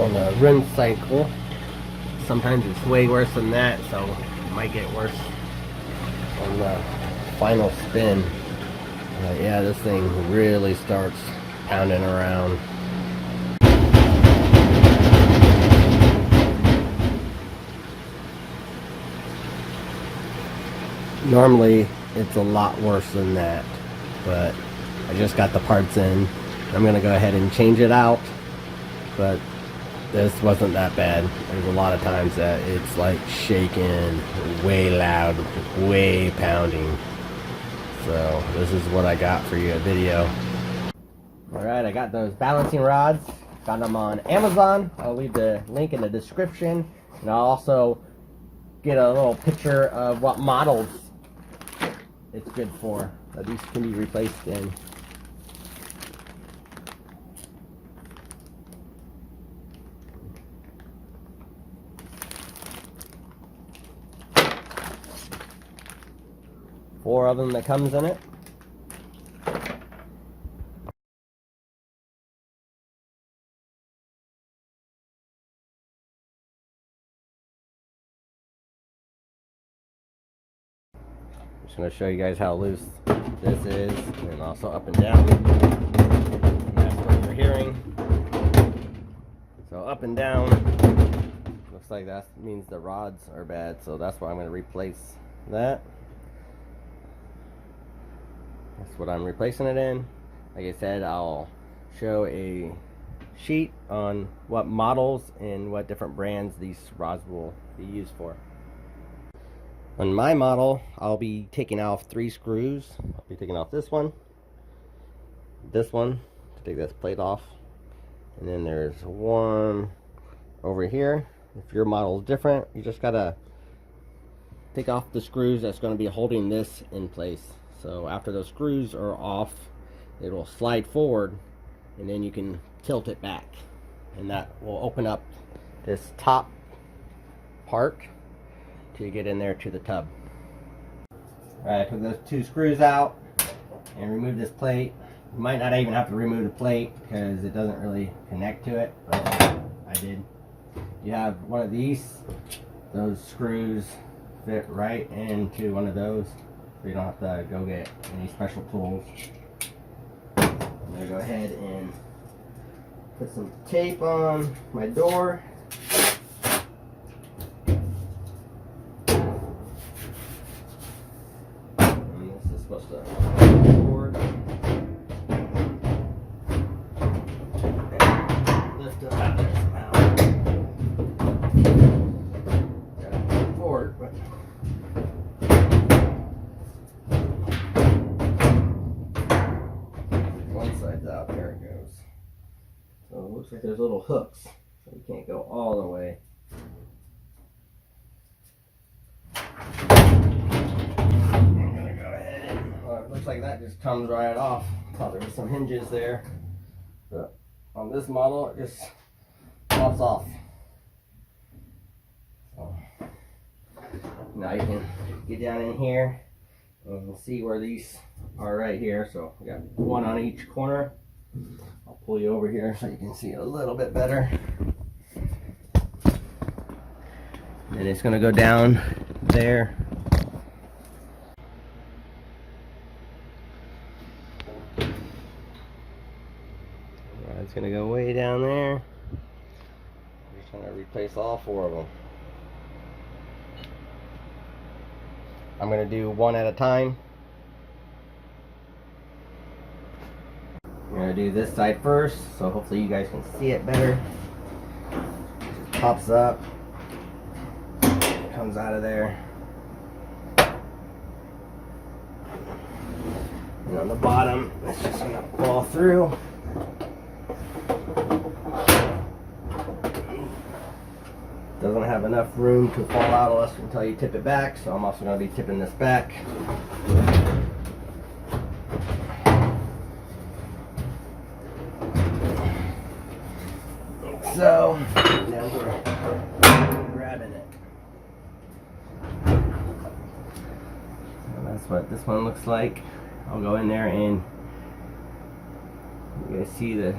on the rinse cycle. Sometimes it's way worse than that, so it might get worse on the final spin. But yeah, this thing really starts pounding around. Normally it's a lot worse than that, but I just got the parts in. I'm gonna go ahead and change it out, but this wasn't that bad. There's a lot of times that it's like shaking, way loud, way pounding. So this is what I got for you, a video. Alright, I got those balancing rods. Got them on Amazon. I'll leave the link in the description, and I'll also get a little picture of what models it's good for. These can be replaced in. Four of them that comes in it. Just going to show you guys how loose this is, and also up and down. And that's what you're hearing. So up and down, looks like that means the rods are bad, so that's why I'm going to replace that. That's what I'm replacing it in. Like I said, I'll show a sheet on what models and what different brands these rods will be used for. On my model, I'll be taking off 3 screws. I'll be taking off this one to take this plate off, and then there's one over here. If your model is different, you just gotta take off the screws that's going to be holding this in place. So after those screws are off, it will slide forward, and then you can tilt it back, and that will open up this top part to get in there to the tub. Alright, put those 2 screws out and remove this plate. You might not even have to remove the plate because it doesn't really connect to it, but I did. You have one of these, those screws fit right into one of those, so you don't have to go get any special tools. I'm gonna go ahead and put some tape on my door. Supposed to forward and lift up out there somehow. Gotta forward, but one side's out, there it goes. So it looks like there's little hooks, so you can't go all the way. Looks like that just comes right off. Thought there was some hinges there, but on this model it just pops off. So now you can get down in here and see where these are right here. So we got one on each corner. I'll pull you over here so you can see a little bit better. And it's going to go down there. It's going to go way down there. I'm just going to replace all 4 of them. I'm going to do one at a time. I'm going to do this side first, so hopefully you guys can see it better. It just pops up, comes out of there. And on the bottom, it's just going to fall through. Doesn't have enough room to fall out until you tip it back, so I'm also going to be tipping this back. So now we're grabbing it. So that's what this one looks like. I'll go in there and you guys see the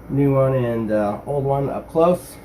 new one and old one up close.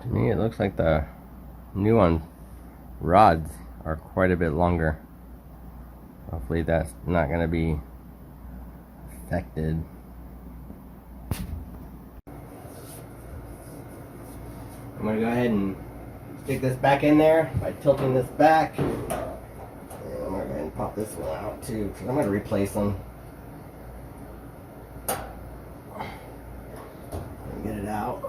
To me, it looks like the new one rods are quite a bit longer. Hopefully that's not going to be affected. I'm going to go ahead and stick this back in there by tilting this back. And I'm going to go ahead and pop this one out too, because I'm going to replace them. And get it out.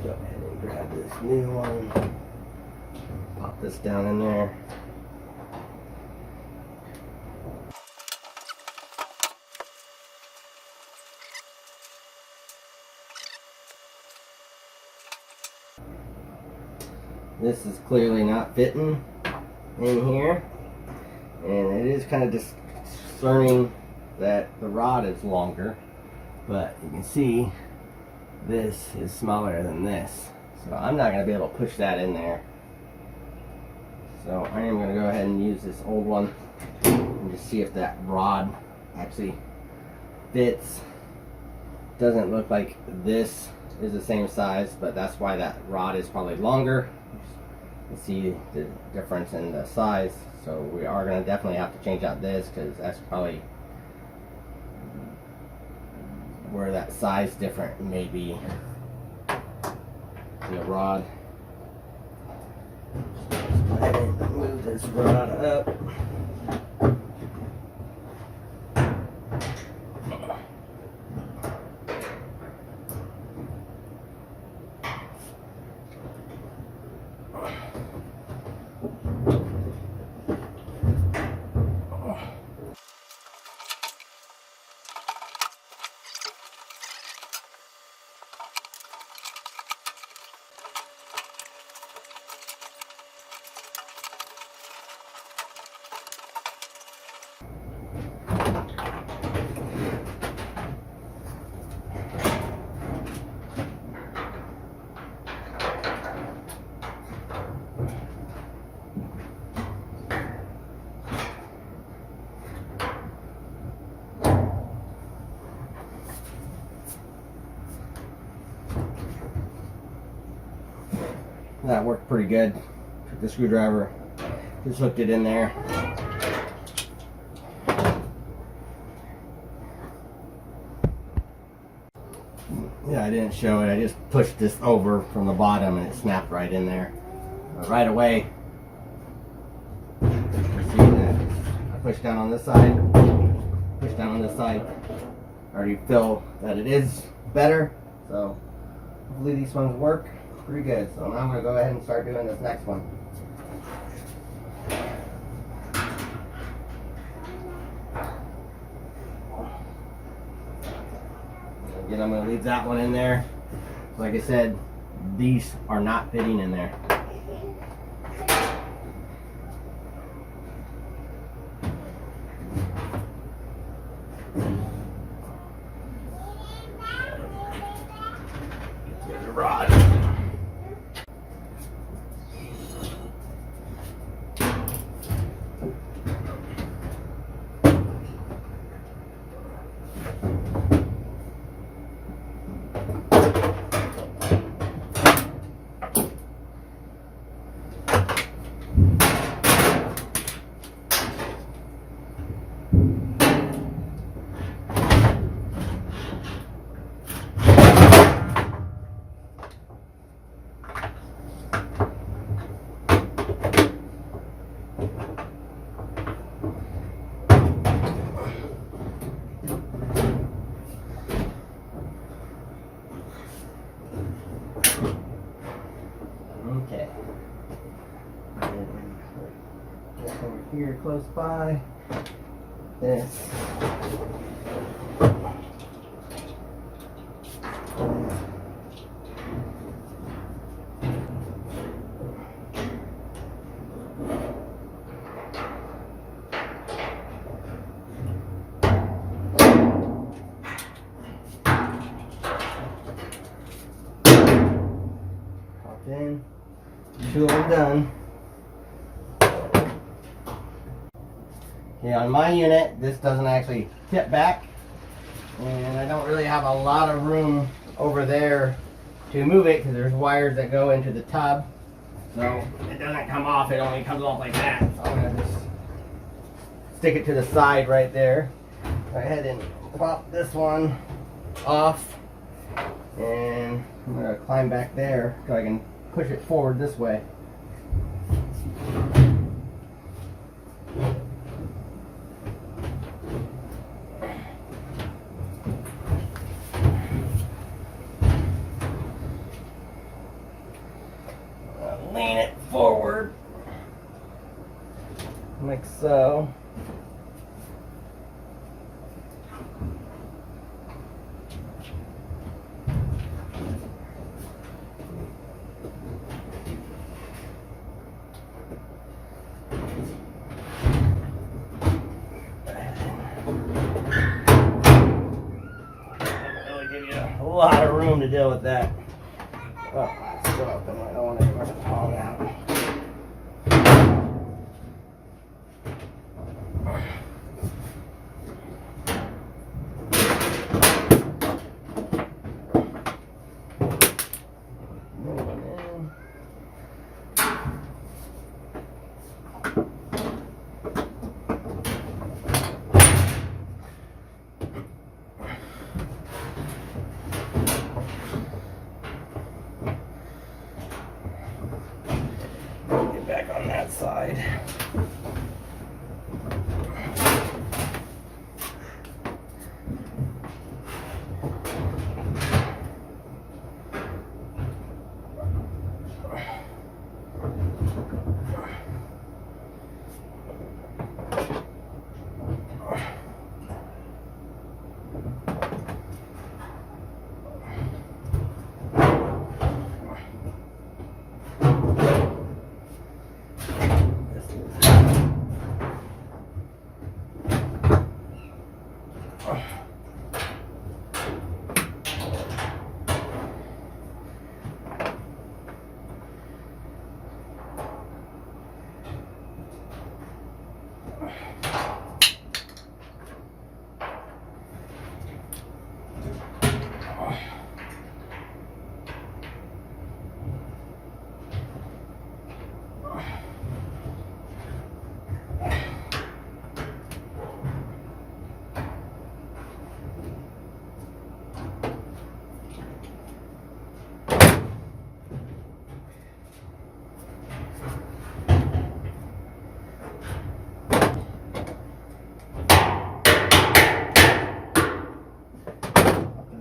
Go ahead and grab this new one. Pop this down in there. This is clearly not fitting in here, and it is kind of discerning that the rod is longer, but you can see this is smaller than this, so I'm not going to be able to push that in there. So I am going to go ahead and use this old one and just see if that rod actually fits. Doesn't look like this is the same size, but that's why that rod is probably longer. You can see the difference in the size, so we are going to definitely have to change out this, because that's probably where that size difference may be in the rod. Let's go ahead and move this rod up. That worked pretty good. Took the screwdriver, just hooked it in there. Yeah, I didn't show it. I just pushed this over from the bottom and it snapped right in there. Right away, see that I pushed down on this side, push down on this side. I already feel that it is better, so hopefully these ones work pretty good. So now I'm going to go ahead and start doing this next one. Again, I'm going to leave that one in there. Like I said, these are not fitting in there. Get the other rod. here close by. This. Pop in. Two are done. Okay, on my unit, this doesn't actually tip back, and I don't really have a lot of room over there to move it because there's wires that go into the tub. So it doesn't come off, it only comes off like that. So I'm going to just stick it to the side right there. Go ahead and pop this one off, and I'm going to climb back there so I can push it forward this way. Lean it forward, like so. Really give you a lot of room to deal with that. Oh, it's still open. I don't want to rip it all out. Get back on that side.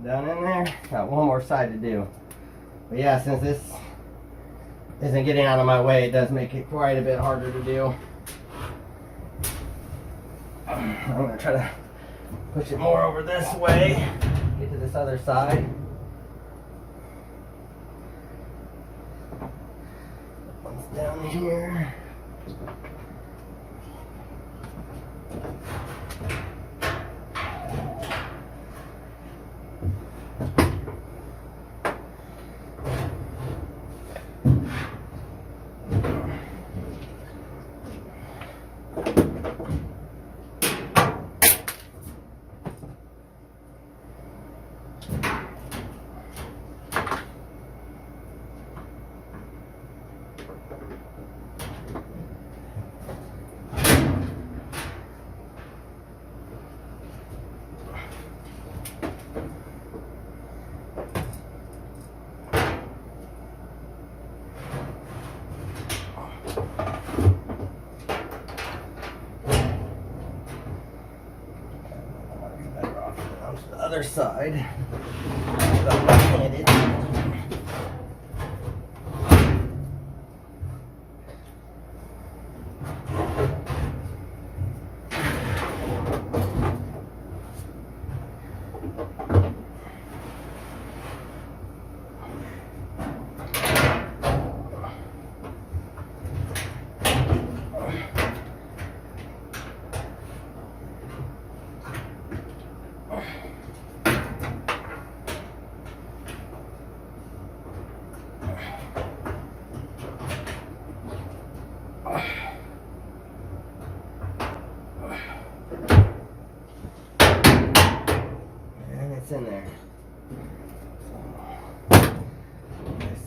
Down in there. Got one more side to do. But yeah, since this isn't getting out of my way, it does make it quite a bit harder to do. I'm going to try to push it more over this way. Get to this other side. One's down here. Other side. Left-handed.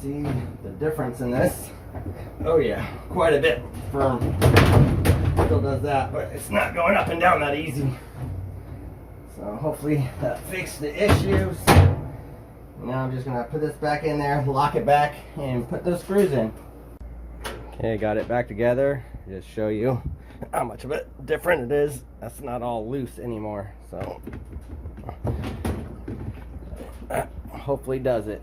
see the difference in this. Oh yeah, quite a bit firm. Still does that, but it's not going up and down that easy. So hopefully that fixed the issues. Now I'm just gonna put this back in there, lock it back, and put those screws in. Okay, got it back together. Just show you how much of it different it is. That's not all loose anymore. So that hopefully does it.